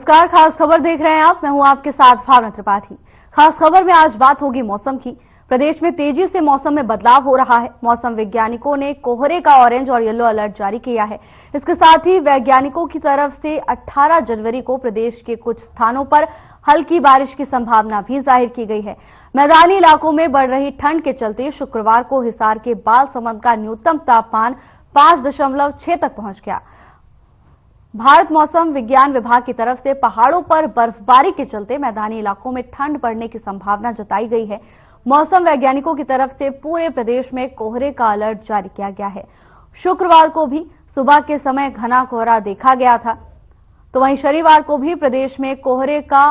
नमस्कार, खास खबर देख रहे हैं आप। मैं हूं आपके साथ भावना त्रिपाठी। खास खबर में आज बात होगी मौसम की। प्रदेश में तेजी से मौसम में बदलाव हो रहा है। मौसम वैज्ञानिकों ने कोहरे का ऑरेंज और येलो अलर्ट जारी किया है। इसके साथ ही वैज्ञानिकों की तरफ से 18 जनवरी को प्रदेश के कुछ स्थानों पर हल्की बारिश की संभावना भी जाहिर की गई है। मैदानी इलाकों में बढ़ रही ठंड के चलते शुक्रवार को हिसार के बालसमंद का न्यूनतम तापमान 5.6 तक पहुंच गया। भारत मौसम विज्ञान विभाग की तरफ से पहाड़ों पर बर्फबारी के चलते मैदानी इलाकों में ठंड बढ़ने की संभावना जताई गई है। मौसम वैज्ञानिकों की तरफ से पूरे प्रदेश में कोहरे का अलर्ट जारी किया गया है। शुक्रवार को भी सुबह के समय घना कोहरा देखा गया था, तो वहीं शनिवार को भी प्रदेश में कोहरे का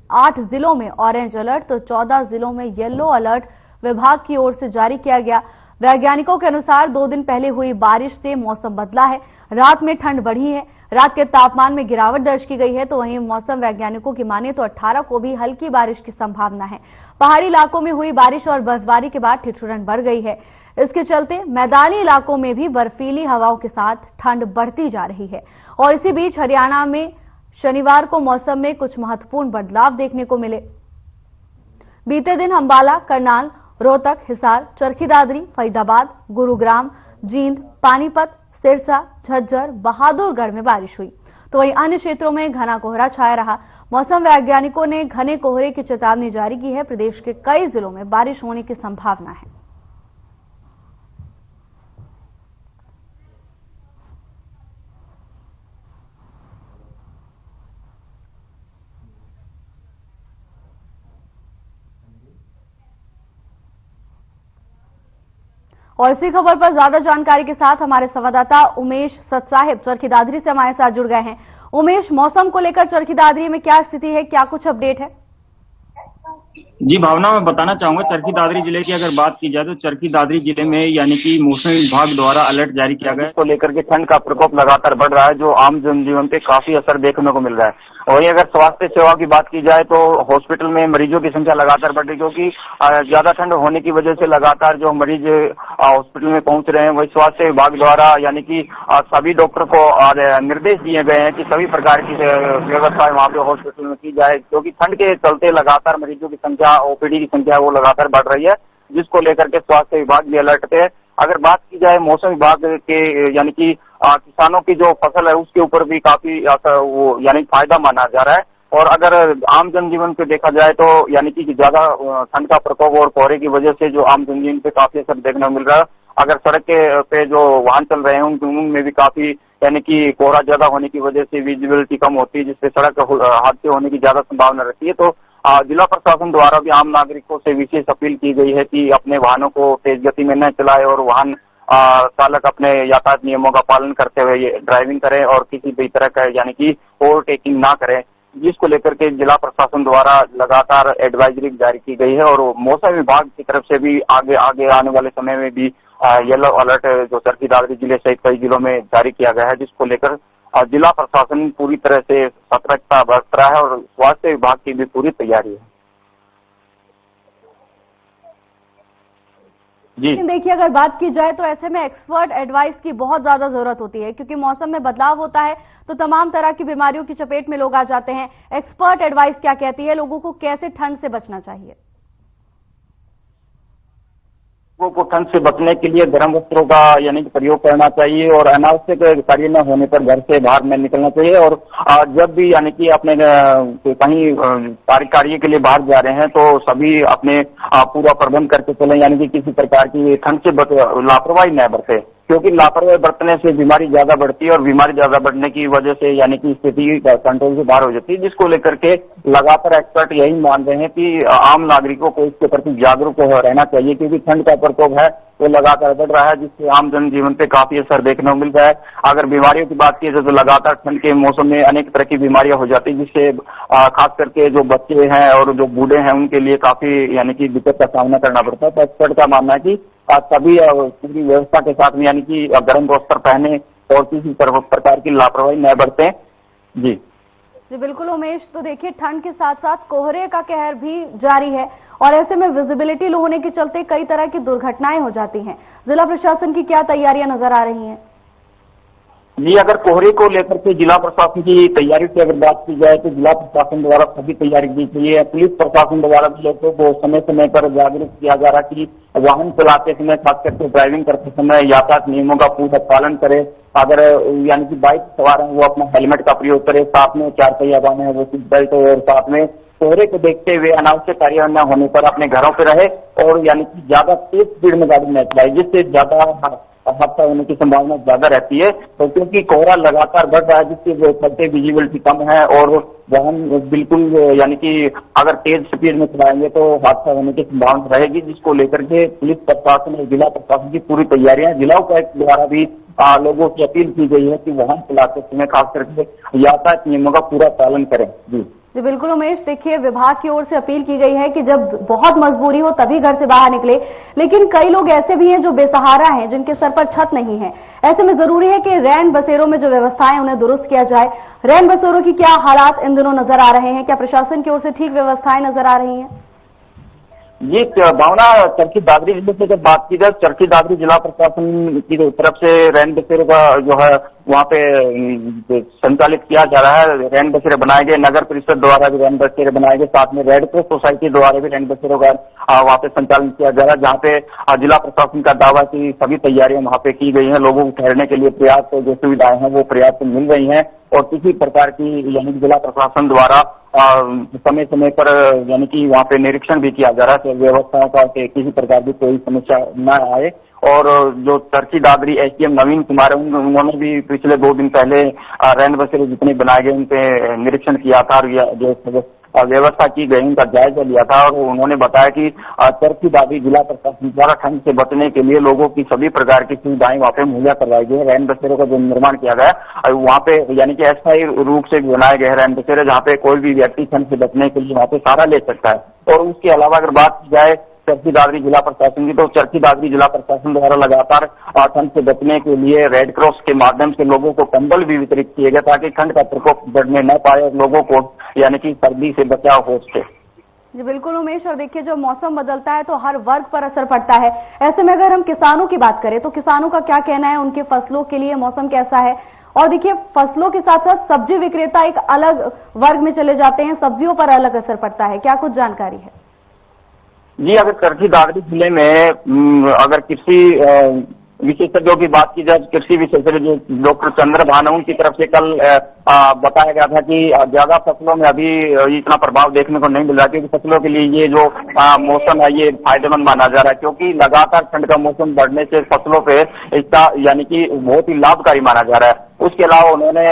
8 जिलों में ऑरेंज अलर्ट तो 14 जिलों में येलो अलर्ट विभाग की ओर से जारी किया गया। वैज्ञानिकों के अनुसार 2 दिन पहले हुई बारिश से मौसम बदला है। रात में ठंड बढ़ी है, रात के तापमान में गिरावट दर्ज की गई है। तो वहीं मौसम वैज्ञानिकों की माने तो 18 को भी हल्की बारिश की संभावना है। पहाड़ी इलाकों में हुई बारिश और बर्फबारी के बाद ठिठुरन बढ़ गई है। इसके चलते मैदानी इलाकों में भी बर्फीली हवाओं के साथ ठंड बढ़ती जा रही है। और इसी बीच हरियाणा में शनिवार को मौसम में कुछ महत्वपूर्ण बदलाव देखने को मिले। बीते दिन अंबाला, करनाल, रोहतक, हिसार, चरखी दादरी, फरीदाबाद, गुरुग्राम, जींद, पानीपत, सिरसा, झज्जर, बहादुरगढ़ में बारिश हुई। तो वहीं अन्य क्षेत्रों में घना कोहरा छाया रहा। मौसम वैज्ञानिकों ने घने कोहरे की चेतावनी जारी की है। प्रदेश के कई जिलों में बारिश होने की संभावना है। और इसी खबर पर ज्यादा जानकारी के साथ हमारे संवाददाता उमेश सतसाहिब चरखी दादरी से हमारे साथ जुड़ गए हैं। उमेश, मौसम को लेकर चरखी दादरी में क्या स्थिति है, क्या कुछ अपडेट है? जी भावना, मैं बताना चाहूंगा चरखी दादरी जिले की अगर बात की जाए तो चरखी दादरी जिले में यानी कि मौसम विभाग द्वारा अलर्ट जारी किया गया है को लेकर के ठंड का प्रकोप लगातार बढ़ रहा है, जो आम जनजीवन पे काफी असर देखने को मिल रहा है। वहीं अगर स्वास्थ्य सेवा की बात की जाए तो हॉस्पिटल में मरीजों की संख्या लगातार बढ़ रही है, क्योंकि ज्यादा ठंड होने की वजह से लगातार जो मरीज हॉस्पिटल में पहुंच रहे हैं, वही स्वास्थ्य विभाग द्वारा यानी कि सभी डॉक्टर को निर्देश दिए गए हैं कि सभी प्रकार की व्यवस्था वहाँ पे हॉस्पिटल में की जाए, क्योंकि ठंड के चलते लगातार मरीजों की संख्या, ओपीडी की संख्या वो लगातार बढ़ रही है, जिसको लेकर के स्वास्थ्य विभाग भी अलर्ट पे है। अगर बात की जाए मौसम विभाग के यानी कि किसानों की जो फसल है उसके ऊपर भी काफी वो यानी फायदा माना जा रहा है। और अगर आम जनजीवन पे देखा जाए तो यानी कि ज्यादा ठंड का प्रकोप और कोहरे की वजह से जो आम जनजीवन पे काफी असर देखने को मिल रहा है। अगर सड़क के पे जो वाहन चल रहे हैं उनमें भी काफी यानी कि कोहरा ज्यादा होने की वजह से विजिबिलिटी कम होती है, जिससे सड़क हादसे होने की ज्यादा संभावना रहती है। तो जिला प्रशासन द्वारा भी आम नागरिकों से विशेष अपील की गई है कि अपने वाहनों को तेज गति में न चलाए और वाहन चालक अपने यातायात नियमों का पालन करते हुए ड्राइविंग करें और किसी भी तरह का यानी कि ओवरटेकिंग ना करें, जिसको लेकर के जिला प्रशासन द्वारा लगातार एडवाइजरी जारी की गई है। और मौसम विभाग की तरफ से भी आगे आने वाले समय में भी येलो अलर्ट जो चरखी दादरी जिले सहित कई जिलों में जारी किया गया है, जिसको लेकर जिला प्रशासन पूरी तरह से सतर्कता बरत रहा है और स्वास्थ्य विभाग की भी पूरी तैयारी है। जी देखिए, अगर बात की जाए तो ऐसे में एक्सपर्ट एडवाइस की बहुत ज्यादा जरूरत होती है, क्योंकि मौसम में बदलाव होता है तो तमाम तरह की बीमारियों की चपेट में लोग आ जाते हैं। एक्सपर्ट एडवाइस क्या कहती है, लोगों को कैसे ठंड से बचना चाहिए? लोगों को ठंड से बचने के लिए गर्म वस्त्रों का यानी कि प्रयोग करना चाहिए और अनावश्यक कार्य न होने पर घर से बाहर न निकलना चाहिए। और जब भी यानी कि अपने कहीं कार्य के लिए बाहर जा रहे हैं तो सभी अपने पूरा प्रबंध करके चलें, यानी कि किसी प्रकार की ठंड से लापरवाही न बरते, क्योंकि लापरवाही बरतने से बीमारी ज्यादा बढ़ती है और बीमारी ज्यादा बढ़ने की वजह से यानी कि स्थिति कंट्रोल से बाहर हो जाती है, जिसको लेकर के लगातार एक्सपर्ट यही मान रहे हैं कि आम नागरिकों को इसके प्रति जागरूक रहना चाहिए, क्योंकि ठंड का प्रकोप है वो लगातार बढ़ रहा है, जिससे आम जनजीवन पे काफी असर देखने को मिल रहा है। अगर बीमारियों की बात की जाए तो लगातार ठंड के मौसम में अनेक तरह की बीमारियां हो जाती है, जिससे खास करके जो बच्चे हैं और जो बूढ़े हैं उनके लिए काफी यानी कि दिक्कत का सामना करना पड़ता है। तो एक्सपर्ट का मानना है कि सभी पूरी व्यवस्था के साथ में यानी कि गर्म वस्त्र पहने और किसी प्रकार की लापरवाही न बरतें। जी बिल्कुल उमेश, तो देखिए ठंड के साथ साथ कोहरे का कहर भी जारी है और ऐसे में विजिबिलिटी लो होने के चलते कई तरह की दुर्घटनाएं हो जाती हैं। जिला प्रशासन की क्या तैयारियां नजर आ रही हैं? जी, अगर कोहरे को लेकर के जिला प्रशासन की तैयारी की अगर बात की जाए तो जिला प्रशासन द्वारा सभी तैयारी की गई है। पुलिस प्रशासन द्वारा भी लोगों को समय समय पर जागरूक किया जा रहा है कि वाहन चलाते समय, खास करके ड्राइविंग करते समय यातायात नियमों का पूरा पालन करे। अगर यानी कि बाइक सवार है वो अपना हेलमेट का प्रयोग करे, साथ में 4 पहिया वाहन है वो सीट बेल्ट, और साथ में कोहरे को देखते हुए अनावश्यक कार्य न होने पर अपने घरों पर रहे और यानी कि ज्यादा तेज स्पीड में गाड़ी न चलाए, जिससे ज्यादा हादसा होने की संभावना ज्यादा रहती है। तो क्योंकि कोहरा लगातार बढ़ रहा है जिससे वो चलते विजिबिलिटी कम है और वाहन बिल्कुल यानी कि अगर तेज स्पीड में चलाएंगे तो हादसा होने की संभावना रहेगी, जिसको लेकर के पुलिस प्रशासन और जिला प्रशासन की पूरी तैयारियां, जिला उपायुक्त द्वारा भी लोगों की अपील की गई है कि वाहन चलाते समय खास करके यातायात नियमों का पूरा पालन करें। जी बिल्कुल उमेश, देखिए विभाग की ओर से अपील की गई है कि जब बहुत मजबूरी हो तभी घर से बाहर निकले, लेकिन कई लोग ऐसे भी हैं जो बेसहारा हैं, जिनके सर पर छत नहीं है। ऐसे में जरूरी है कि रैन बसेरों में जो व्यवस्थाएं उन्हें दुरुस्त किया जाए। रैन बसेरों की क्या हालात इन दिनों नजर आ रहे हैं? क्या प्रशासन की ओर से ठीक व्यवस्थाएं नजर आ रही हैं? ये भावना, चरखी दादरी जिले से जब बात की जाए, चरखी दादरी जिला प्रशासन की तरफ से रैन बसेरों का जो है वहाँ पे संचालित किया जा रहा है। रैन बसेरे बनाए गए, नगर परिषद द्वारा भी रैन बसेरे बनाए गए, साथ में रेड क्रॉस सोसाइटी द्वारा भी रैन बसेरों का वहाँ पे संचालन किया जा रहा है, जहाँ पे जिला प्रशासन का दावा की सभी तैयारियां वहाँ पे की गई हैं। लोगों को ठहरने के लिए पर्याप्त जो सुविधाएं हैं वो पर्याप्त मिल रही हैं और किसी प्रकार की यानी जिला प्रशासन द्वारा समय समय पर यानी कि वहाँ पे निरीक्षण भी किया जा रहा है व्यवस्थाओं का, किसी प्रकार की कोई समस्या न आए। और जो चरखी दादरी एसडीएम नवीन कुमार है, उन्होंने भी पिछले 2 दिन पहले रैन बसेरे जितने बनाए गए उन पे निरीक्षण किया था और जो व्यवस्था की गई उनका जायजा लिया था, और उन्होंने बताया कि चरखी दादरी जिला प्रशासन द्वारा ठंड से बचने के लिए लोगों की सभी प्रकार की सुविधाएं वहाँ पे मुहैया करवाई गई है। रैन बसेरों का जो निर्माण किया गया है वहाँ पे यानी कि अस्थायी रूप से बनाए गए रैन बसेरे, जहाँ पे कोई भी व्यक्ति ठंड से बचने के लिए वहाँ पे सहारा ले सकता है। और उसके अलावा अगर बात की जाए चरखी दादरी जिला प्रशासन की, तो चरखी दादरी जिला प्रशासन द्वारा लगातार ठंड से बचने के लिए रेड क्रॉस के माध्यम से लोगों को कंबल भी वितरित किए गए ताकि ठंड का प्रकोप बढ़ने न पाए और लोगों को यानी कि सर्दी से बचाव हो सके। जी बिल्कुल उमेश, और देखिए जब मौसम बदलता है तो हर वर्ग पर असर पड़ता है। ऐसे में अगर हम किसानों की बात करें तो किसानों का क्या कहना है, उनके फसलों के लिए मौसम कैसा है? और देखिए फसलों के साथ साथ सब्जी विक्रेता एक अलग वर्ग में चले जाते हैं, सब्जियों पर अलग असर पड़ता है, क्या कुछ जानकारी है? जी, अगर चरखी दादरी जिले में अगर कृषि विशेषज्ञों की बात की जाए, कृषि विशेषज्ञ जो डॉक्टर चंद्र भान उनकी तरफ से कल बताया गया था कि ज्यादा फसलों में अभी इतना प्रभाव देखने को नहीं मिल रहा, क्योंकि फसलों के लिए ये जो मौसम है ये फायदेमंद माना जा रहा है, क्योंकि लगातार ठंड का मौसम बढ़ने से फसलों पे इसका यानी कि बहुत ही लाभकारी माना जा रहा है। उसके अलावा उन्होंने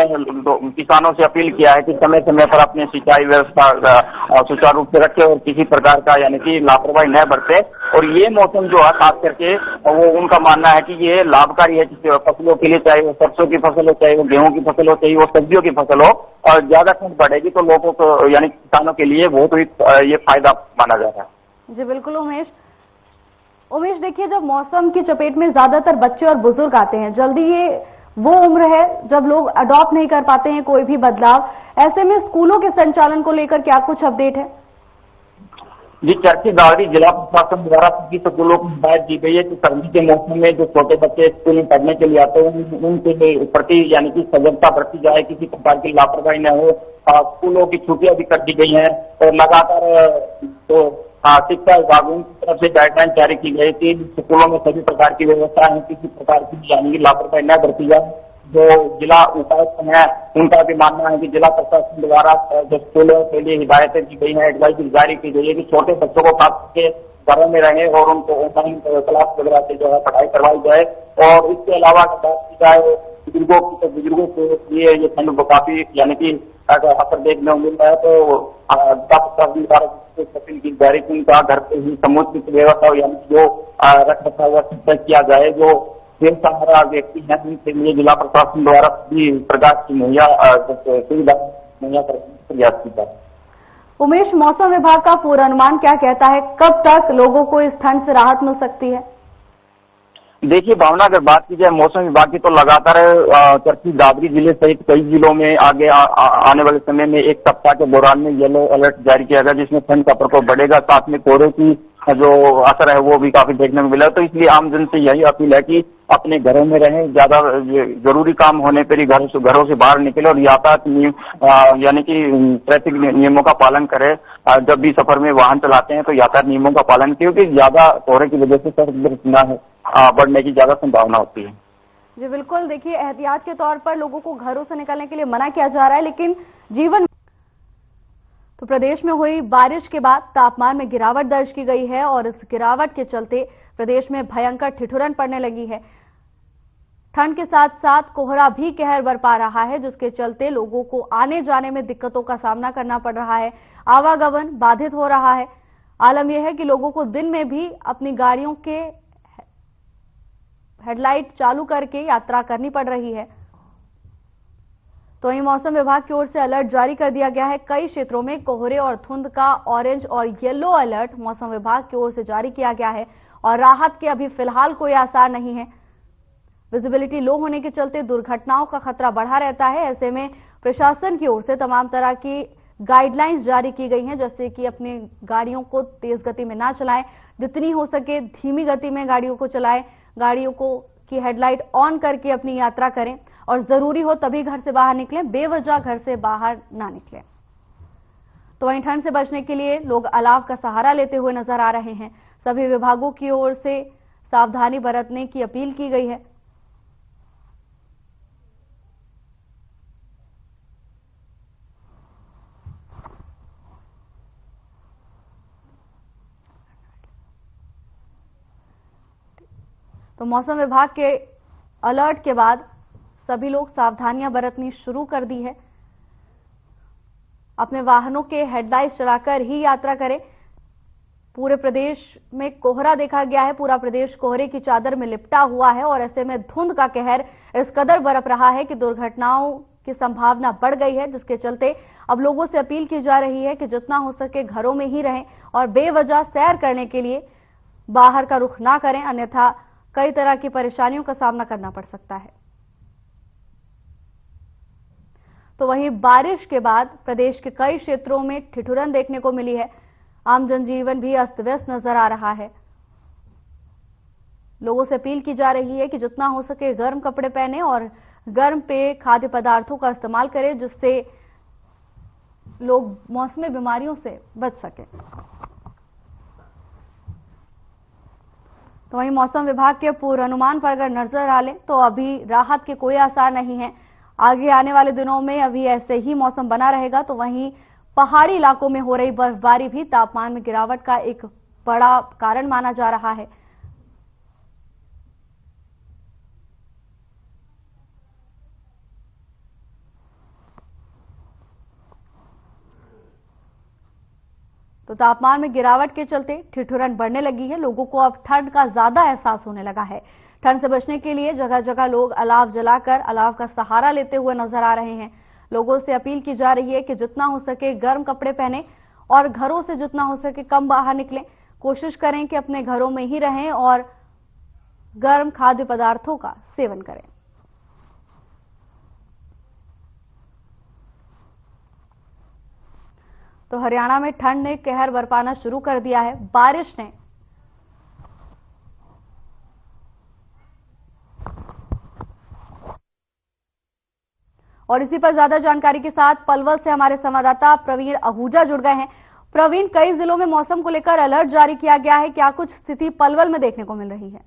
किसानों से अपील किया है कि समय समय पर अपने सिंचाई व्यवस्था सुचारू रूप से रखे और किसी प्रकार का यानी कि लापरवाही न बरते। और ये मौसम जो है खास करके वो उनका मानना है कि ये लाभकारी है फसलों के लिए, चाहे वो सरसों की फसल हो, चाहे वो गेहूं की फसल हो, चाहे वो सब्जियों की फसल हो। और ज्यादा ठंड बढ़ेगी तो लोगों को यानी किसानों के लिए बहुत ही ये फायदा माना जा रहा है। जी बिल्कुल उमेश, देखिए जब मौसम की चपेट में ज्यादातर बच्चे और बुजुर्ग आते हैं, जल्दी ये वो उम्र है जब लोग अडॉप्ट नहीं कर पाते हैं कोई भी बदलाव। ऐसे में स्कूलों के संचालन को लेकर क्या कुछ अपडेट है? जी, चरखी दादरी जिला प्रशासन द्वारा सभी स्कूलों को हिदायत दी गई है कि सर्दी के मौसम में जो छोटे बच्चे स्कूल में पढ़ने के लिए आते हैं उनके प्रति यानी कि सजगता बरती जाए, किसी प्रकार की लापरवाही न हो। स्कूलों की छुट्टियां भी कर दी गई हैं और लगातार शिक्षा विभाग की तरफ से गाइडलाइन जारी की गई थी। स्कूलों में सभी प्रकार की व्यवस्था है, किसी प्रकार की यानी कि लापरवाही न बरती जाए। जो जिला उपायुक्त हैं उनका भी मानना है कि जिला प्रशासन द्वारा जो स्कूलों के लिए हिदायतें की गई हैं, एडवाइजरी जारी की गई है कि छोटे बच्चों को खास करके घरों में रहे और उनको ऑनलाइन क्लास वगैरह से जो है पढ़ाई करवाई जाए। और इसके अलावा बात की जाए बुजुर्गों की, तो बुजुर्गों के लिए ये ठंड को काफी यानी कि असर देखने को मिल रहा है। तो जिला प्रशासन द्वारा अपील की जा रही है कि उनका घर पे ही समुचित व्यवस्था यानी जो रख रखाव किया जाए। जो बेसहारा व्यक्ति है उनके लिए जिला प्रशासन द्वारा भी प्रकार की सुविधा मुहैया करने की प्रयास की जाए। उमेश, मौसम विभाग का पूर्वानुमान क्या कहता है, कब तक लोगों को इस ठंड से राहत मिल सकती है? देखिए भावना, अगर बात की जाए मौसम विभाग की तो लगातार चरखी दादरी जिले सहित कई जिलों में आगे आने वाले समय में एक सप्ताह के दौरान में येलो अलर्ट जारी किया गया, जिसमें ठंड का प्रकोप बढ़ेगा। साथ में कोहरे की जो असर है वो भी काफी देखने को मिला। तो इसलिए आमजन से यही अपील है कि अपने घरों में रहें, ज्यादा जरूरी काम होने पर ही घरों से बाहर निकले और यातायात नियम यानी कि ट्रैफिक नियमों का पालन करें। जब भी सफर में वाहन चलाते हैं तो यातायात नियमों का पालन, क्योंकि ज्यादा कोहरे की वजह से सड़क दुर्घटना बढ़ने की ज्यादा संभावना होती है। जी बिल्कुल, देखिए एहतियात के तौर पर लोगों को घरों से निकलने के लिए मना किया जा रहा है, लेकिन जीवन तो प्रदेश में हुई बारिश के बाद तापमान में गिरावट दर्ज की गई है और इस गिरावट के चलते प्रदेश में भयंकर ठिठुरन पड़ने लगी है। ठंड के साथ साथ कोहरा भी कहर बरपा रहा है, जिसके चलते लोगों को आने जाने में दिक्कतों का सामना करना पड़ रहा है, आवागमन बाधित हो रहा है। आलम यह है कि लोगों को दिन में भी अपनी गाड़ियों के हेडलाइट चालू करके यात्रा करनी पड़ रही है। तो वहीं मौसम विभाग की ओर से अलर्ट जारी कर दिया गया है। कई क्षेत्रों में कोहरे और धुंध का ऑरेंज और येलो अलर्ट मौसम विभाग की ओर से जारी किया गया है और राहत के अभी फिलहाल कोई आसार नहीं है। विजिबिलिटी लो होने के चलते दुर्घटनाओं का खतरा बढ़ा रहता है। ऐसे में प्रशासन की ओर से तमाम तरह की गाइडलाइंस जारी की गई हैं, जैसे कि अपनी गाड़ियों को तेज गति में ना चलाएं, जितनी हो सके धीमी गति में गाड़ियों को चलाएं, गाड़ियों को की हेडलाइट ऑन करके अपनी यात्रा करें और जरूरी हो तभी घर से बाहर निकलें, बेवजह घर से बाहर ना निकलें। तो वहीं ठंड से बचने के लिए लोग अलाव का सहारा लेते हुए नजर आ रहे हैं। सभी विभागों की ओर से सावधानी बरतने की अपील की गई है। तो मौसम विभाग के अलर्ट के बाद सभी लोग सावधानियां बरतनी शुरू कर दी है। अपने वाहनों के हेडलाइट्स चलाकर ही यात्रा करें। पूरे प्रदेश में कोहरा देखा गया है, पूरा प्रदेश कोहरे की चादर में लिपटा हुआ है और ऐसे में धुंध का कहर इस कदर बरप रहा है कि दुर्घटनाओं की संभावना बढ़ गई है, जिसके चलते अब लोगों से अपील की जा रही है कि जितना हो सके घरों में ही रहें और बेवजह सैर करने के लिए बाहर का रुख ना करें, अन्यथा कई तरह की परेशानियों का सामना करना पड़ सकता है। तो वहीं बारिश के बाद प्रदेश के कई क्षेत्रों में ठिठुरन देखने को मिली है। आम जनजीवन भी अस्त व्यस्त नजर आ रहा है। लोगों से अपील की जा रही है कि जितना हो सके गर्म कपड़े पहने और गर्म पेय खाद्य पदार्थों का इस्तेमाल करें, जिससे लोग मौसमी बीमारियों से बच सकें। तो वहीं मौसम विभाग के पूर्वानुमान पर अगर नजर डालें तो अभी राहत के कोई आसार नहीं है। आगे आने वाले दिनों में अभी ऐसे ही मौसम बना रहेगा। तो वहीं पहाड़ी इलाकों में हो रही बर्फबारी भी तापमान में गिरावट का एक बड़ा कारण माना जा रहा है। तो तापमान में गिरावट के चलते ठिठुरन बढ़ने लगी है। लोगों को अब ठंड का ज्यादा एहसास होने लगा है। ठंड से बचने के लिए जगह जगह लोग अलाव जलाकर अलाव का सहारा लेते हुए नजर आ रहे हैं। लोगों से अपील की जा रही है कि जितना हो सके गर्म कपड़े पहनें और घरों से जितना हो सके कम बाहर निकलें। कोशिश करें कि अपने घरों में ही रहें और गर्म खाद्य पदार्थों का सेवन करें। तो हरियाणा में ठंड ने कहर बरपाना शुरू कर दिया है। बारिश ने और इसी पर ज्यादा जानकारी के साथ पलवल से हमारे संवाददाता प्रवीण आहूजा जुड़ गए हैं। प्रवीण, कई जिलों में मौसम को लेकर अलर्ट जारी किया गया है, क्या कुछ स्थिति पलवल में देखने को मिल रही है?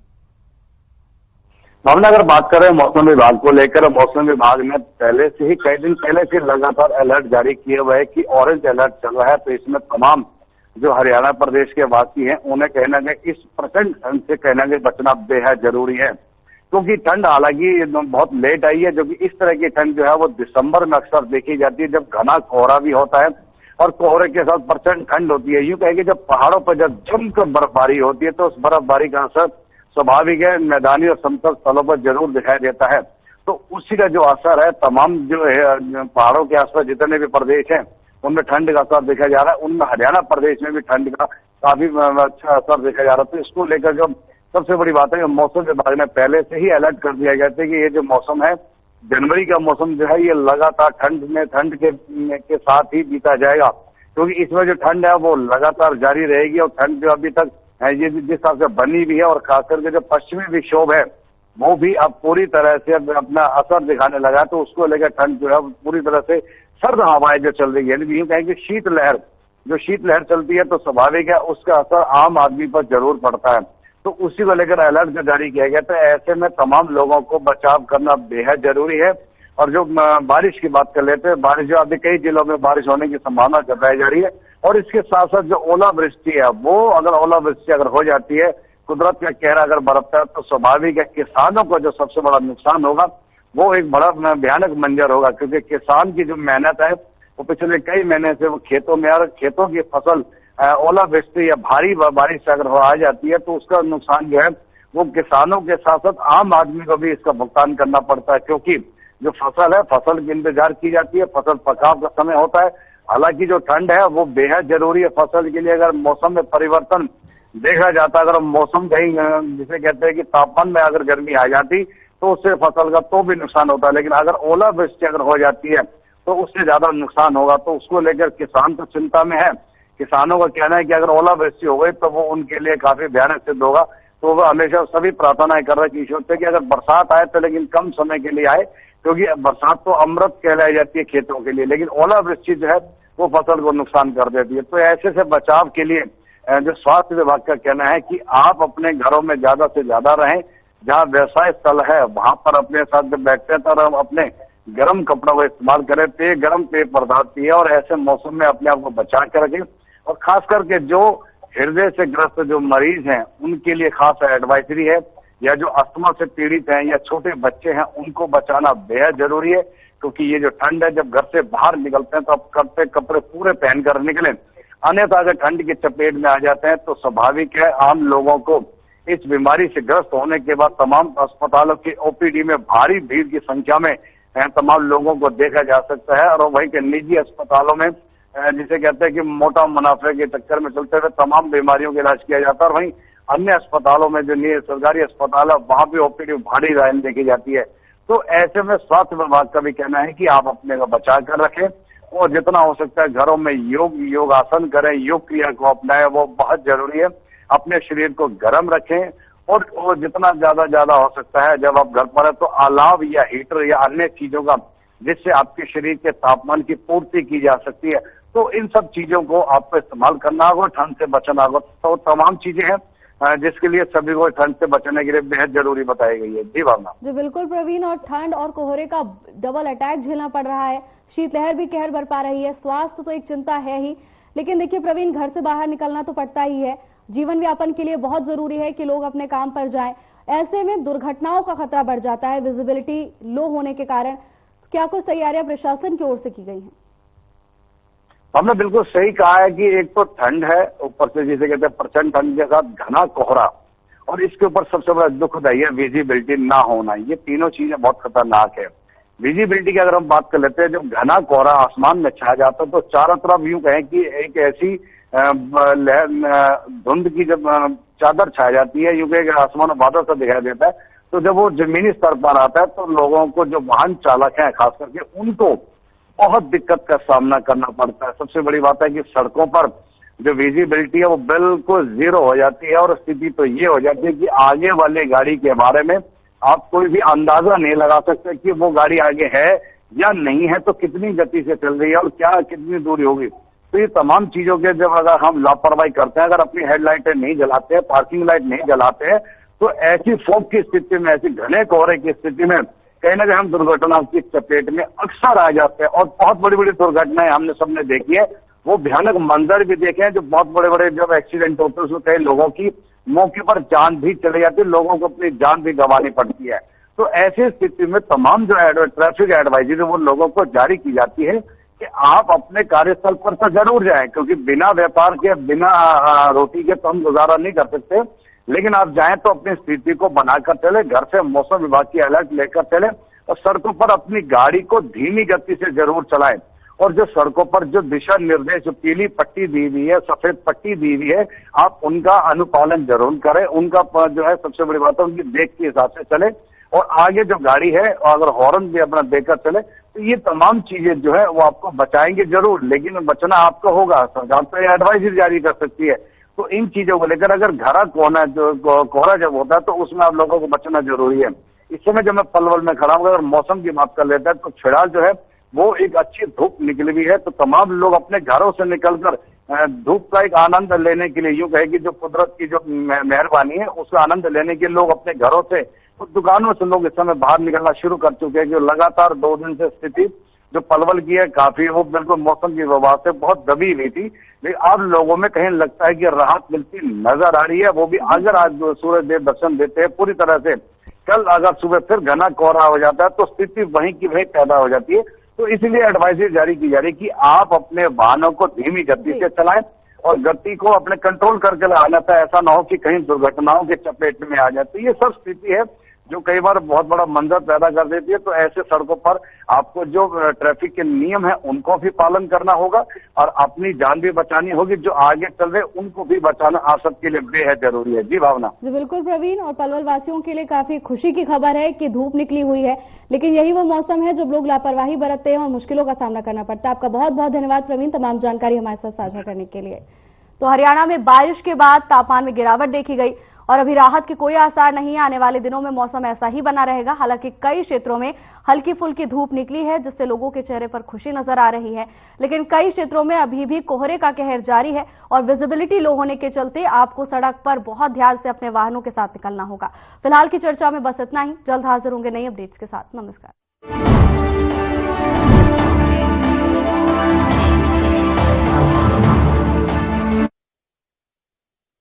भावना, अगर बात करें मौसम विभाग को लेकर, मौसम विभाग ने पहले से ही कई दिन पहले से लगातार अलर्ट जारी किए हुए है कि ऑरेंज अलर्ट चल रहा है। तो इसमें तमाम जो हरियाणा प्रदेश के वासी हैं उन्हें कहना है इस प्रचंड ठंड से कहना है बचना बेहद जरूरी है, क्योंकि ठंड हालांकि बहुत लेट आई है। जो कि इस तरह की ठंड जो है वो दिसंबर में अक्सर देखी जाती है, जब घना कोहरा भी होता है और कोहरे के साथ प्रचंड ठंड होती है। यूं कहेंगे जब पहाड़ों पर जब जमकर बर्फबारी होती है तो उस बर्फबारी का असर स्वाभाविक है मैदानी और समतल स्थलों पर जरूर दिखाई देता है। तो उसी का जो असर है तमाम जो है पहाड़ों के आसपास जितने भी प्रदेश हैं उनमें ठंड का असर देखा जा रहा है। उनमें हरियाणा प्रदेश में भी ठंड का काफी अच्छा असर देखा जा रहा है। तो इसको लेकर जो सबसे बड़ी बात है मौसम विभाग ने पहले से ही अलर्ट कर दिया गया था कि ये जो मौसम है जनवरी का मौसम जो है ये लगातार ठंड के साथ ही बीता जाएगा, क्योंकि इसमें जो ठंड है वो लगातार जारी रहेगी और ठंड जो अभी तक ये जिस हिसाब से बनी भी है, और खास करके जो पश्चिमी विक्षोभ है वो भी अब पूरी तरह से अपना असर दिखाने लगा, तो उसको लेकर ठंड जो है पूरी तरह से सर्द हवाएं जो चल रही है, यानी यूं कहें कि शीतलहर, जो शीतलहर चलती है तो स्वाभाविक है उसका असर आम आदमी पर जरूर पड़ता है। तो उसी को लेकर अलर्ट जो जारी किया गया, तो ऐसे में तमाम लोगों को बचाव करना बेहद जरूरी है। और जो बारिश की बात कर लेते हैं, बारिश जो अभी कई जिलों में बारिश होने की संभावना जताई जा रही है, और इसके साथ साथ जो ओलावृष्टि है, वो अगर ओलावृष्टि अगर हो जाती है, कुदरत का कहरा अगर बरतता है, तो स्वाभाविक है किसानों को जो सबसे बड़ा नुकसान होगा वो एक बड़ा भयानक मंजर होगा, क्योंकि किसान की जो मेहनत है वो पिछले कई महीने से वो खेतों में, और खेतों की फसल ओलावृष्टि या भारी बारिश से अगर आ जाती है तो उसका नुकसान जो है वो किसानों के साथ साथ आम आदमी को भी इसका भुगतान करना पड़ता है, क्योंकि जो फसल है, फसल की इंतजार की जाती है, फसल पकाव का समय होता है। हालांकि जो ठंड है वो बेहद जरूरी है फसल के लिए। अगर मौसम में परिवर्तन देखा जाता, अगर मौसम कहीं जिसे कहते हैं कि तापमान में अगर गर्मी आ जाती तो उससे फसल का तो भी नुकसान होता है, लेकिन अगर ओलावृष्टि अगर हो जाती है तो उससे ज्यादा नुकसान होगा। तो उसको लेकर किसान तो चिंता में है। किसानों का कहना है कि अगर ओलावृष्टि हो गई तो वो उनके लिए काफी भयानक सिद्ध होगा। तो वो हमेशा सभी प्रार्थनाएं कर रहे हैं ईश्वर से कि अगर बरसात आए तो लेकिन कम समय के लिए आए, क्योंकि बरसात तो अमृत कहलाई जाती है खेतों के लिए, लेकिन ओलावृष्टि जो है वो फसल को नुकसान कर देती है। तो ऐसे से बचाव के लिए जो स्वास्थ्य विभाग का कहना है कि आप अपने घरों में ज्यादा से ज्यादा रहें, जहाँ व्यवसाय स्थल है वहां पर अपने साथ जब बैठते हैं तो अपने गर्म कपड़ों का इस्तेमाल करें, गर्म पेय पदार्थ पिए, और ऐसे मौसम में अपने आप को बचा कर रखें। और खास करके जो हृदय से ग्रस्त जो मरीज हैं उनके लिए खास एडवाइजरी है, या जो अस्थमा से पीड़ित हैं या छोटे बच्चे हैं उनको बचाना बेहद जरूरी है, क्योंकि ये जो ठंड है, जब घर से बाहर निकलते हैं तो अब कपड़े पूरे पहन कर निकले, अन्यथा अगर ठंड की चपेट में आ जाते हैं तो स्वाभाविक है आम लोगों को इस बीमारी से ग्रस्त होने के बाद तमाम अस्पतालों की ओपीडी में भारी भीड़ की संख्या में तमाम लोगों को देखा जा सकता है। और वहीं के निजी अस्पतालों में जिसे कहते हैं कि मोटा मुनाफे के चक्कर में चलते हुए तमाम बीमारियों का इलाज किया जाता है, और वहीं अन्य अस्पतालों में जो सरकारी अस्पताल है वहां भी ओपीडी भारी लाइन देखी जाती है। तो ऐसे में स्वास्थ्य विभाग का भी कहना है कि आप अपने को बचा कर रखें, और जितना हो सकता है घरों में योगासन करें, योग क्रिया को अपनाएं, वो बहुत जरूरी है। अपने शरीर को गर्म रखें, और जितना ज्यादा हो सकता है जब आप घर पर है तो अलाव या हीटर या अन्य चीजों का जिससे आपके शरीर के तापमान की पूर्ति की जा सकती है, तो इन सब चीजों को आपको इस्तेमाल करना होगा, ठंड से बचना होगा। तो तमाम चीजें हैं जिसके लिए सभी को ठंड से बचने के लिए बेहद जरूरी बताई गई है। जी भावना। जी बिल्कुल प्रवीण, और ठंड और कोहरे का डबल अटैक झेलना पड़ रहा है, शीतलहर भी कहर बरपा रही है, स्वास्थ्य तो एक चिंता है ही, लेकिन देखिए प्रवीण, घर से बाहर निकलना तो पड़ता ही है, जीवन यापन के लिए बहुत जरूरी है कि लोग अपने काम पर जाएं। ऐसे में दुर्घटनाओं का खतरा बढ़ जाता है विजिबिलिटी लो होने के कारण। क्या कुछ तैयारियां प्रशासन की ओर से की गई हैं? हमने बिल्कुल सही कहा है कि एक तो ठंड है, ऊपर से जिसे कहते हैं प्रचंड ठंड के साथ घना कोहरा, और इसके ऊपर सबसे बड़ा दुखदायी है विजिबिलिटी ना होना। ये तीनों चीजें बहुत खतरनाक है। विजिबिलिटी की अगर हम बात कर लेते हैं, जब घना कोहरा आसमान में छा जाता है तो चारों तरफ यूं कहें कि एक ऐसी धुंध की जब चादर छा जाती है, यूं कहें आसमान में बादल सा दिखाई देता है, तो जब वो जमीनी स्तर पर आता है तो लोगों को, जो वाहन चालक हैं खास करके, उनको बहुत दिक्कत का सामना करना पड़ता है। सबसे बड़ी बात है कि सड़कों पर जो विजिबिलिटी है वो बिल्कुल जीरो हो जाती है, और स्थिति तो ये हो जाती है कि आगे वाली गाड़ी के बारे में आप कोई भी अंदाजा नहीं लगा सकते कि वो गाड़ी आगे है या नहीं है, तो कितनी गति से चल रही है और क्या कितनी दूरी होगी। तो ये तमाम चीजों के जब अगर हम लापरवाही करते हैं, अगर अपनी हेडलाइटें नहीं जलाते हैं, पार्किंग लाइट नहीं जलाते हैं, तो ऐसी फॉग की स्थिति में, ऐसी घने कोहरे की स्थिति में कहीं ना कहीं हम दुर्घटनाओं की चपेट में अक्सर आ जाते हैं। और बहुत बड़ी बड़ी दुर्घटनाएं हमने सबने देखी है, वो भयानक मंजर भी देखे हैं, जो बहुत बड़े बड़े जब एक्सीडेंट होते हैं उसमें कई लोगों की मौके पर जान भी चली जाती है, लोगों को अपनी जान भी गंवानी पड़ती है। तो ऐसी स्थिति में तमाम जो ट्रैफिक एडवाइजरी वो लोगों को जारी की जाती है कि आप अपने कार्यस्थल पर तो जरूर जाएं, क्योंकि बिना व्यापार के, बिना रोटी के तो हम गुजारा नहीं कर सकते, लेकिन आप जाएं तो अपनी स्थिति को बनाकर चले, घर से मौसम विभाग की अलर्ट लेकर चले, और सड़कों पर अपनी गाड़ी को धीमी गति से जरूर चलाएं। और जो सड़कों पर जो दिशा निर्देश, जो पीली पट्टी दी हुई है, सफेद पट्टी दी हुई है, आप उनका अनुपालन जरूर करें। उनका जो है सबसे बड़ी बात है उनकी देख के हिसाब से चले, और आगे जो गाड़ी है अगर हॉर्न भी अपना देकर चले, तो ये तमाम चीजें जो है वो आपको बचाएंगे जरूर, लेकिन बचना आपको होगा। सरकार तो एडवाइजरी जारी कर सकती है, तो इन चीजों को लेकर अगर घना कोहरा जब होता है तो उसमें आप लोगों को बचना जरूरी है। इस समय जब मैं पलवल में खड़ा हूँ, अगर मौसम की बात कर लेते हैं तो फिलहाल जो है वो एक अच्छी धूप निकली हुई है, तो तमाम लोग अपने घरों से निकलकर धूप का एक आनंद लेने के लिए, यूं कहे कि जो कुदरत की जो मेहरबानी है उसका आनंद लेने के लिए लोग अपने घरों से, तो दुकानों से लोग इस समय बाहर निकलना शुरू कर चुके हैं। जो लगातार 2 दिन से स्थिति जो पलवल की है काफी, वो बिल्कुल मौसम की वजह से बहुत दबी हुई थी, लेकिन अब लोगों में कहीं लगता है कि राहत मिलती नजर आ रही है। वो भी अगर आज सूरज देव दर्शन देते हैं पूरी तरह से, कल अगर सुबह फिर घना कोहरा हो जाता है तो स्थिति वहीं की वहीं पैदा हो जाती है। तो इसलिए एडवाइजरी जारी की जा रही है कि आप अपने वाहनों को धीमी गति से चलाएं और गति को अपने कंट्रोल करके लगाना था, ऐसा ना हो कि कहीं दुर्घटनाओं के चपेट में आ जाए। तो ये सब स्थिति है जो कई बार बहुत बड़ा मंजर पैदा कर देती है। तो ऐसे सड़कों पर आपको जो ट्रैफिक के नियम है उनको भी पालन करना होगा और अपनी जान भी बचानी होगी। जो आगे चल रहे उनको भी बचाना आप सबके लिए बेहद जरूरी है। जी भावना। जी बिल्कुल प्रवीण, और पलवल वासियों के लिए काफी खुशी की खबर है कि धूप निकली हुई है, लेकिन यही वो मौसम है जब लोग लापरवाही बरतते हैं और मुश्किलों का सामना करना पड़ता है। आपका बहुत बहुत धन्यवाद प्रवीण, तमाम जानकारी हमारे साथ साझा करने के लिए। तो हरियाणा में बारिश के बाद तापमान में गिरावट देखी गई और अभी राहत के कोई आसार नहीं है। आने वाले दिनों में मौसम ऐसा ही बना रहेगा। हालांकि कई क्षेत्रों में हल्की फुल्की धूप निकली है जिससे लोगों के चेहरे पर खुशी नजर आ रही है, लेकिन कई क्षेत्रों में अभी भी कोहरे का कहर जारी है और विजिबिलिटी लो होने के चलते आपको सड़क पर बहुत ध्यान से अपने वाहनों के साथ निकलना होगा। फिलहाल की चर्चा में बस इतना ही। जल्द हाजिर होंगे नई अपडेट्स के साथ। नमस्कार।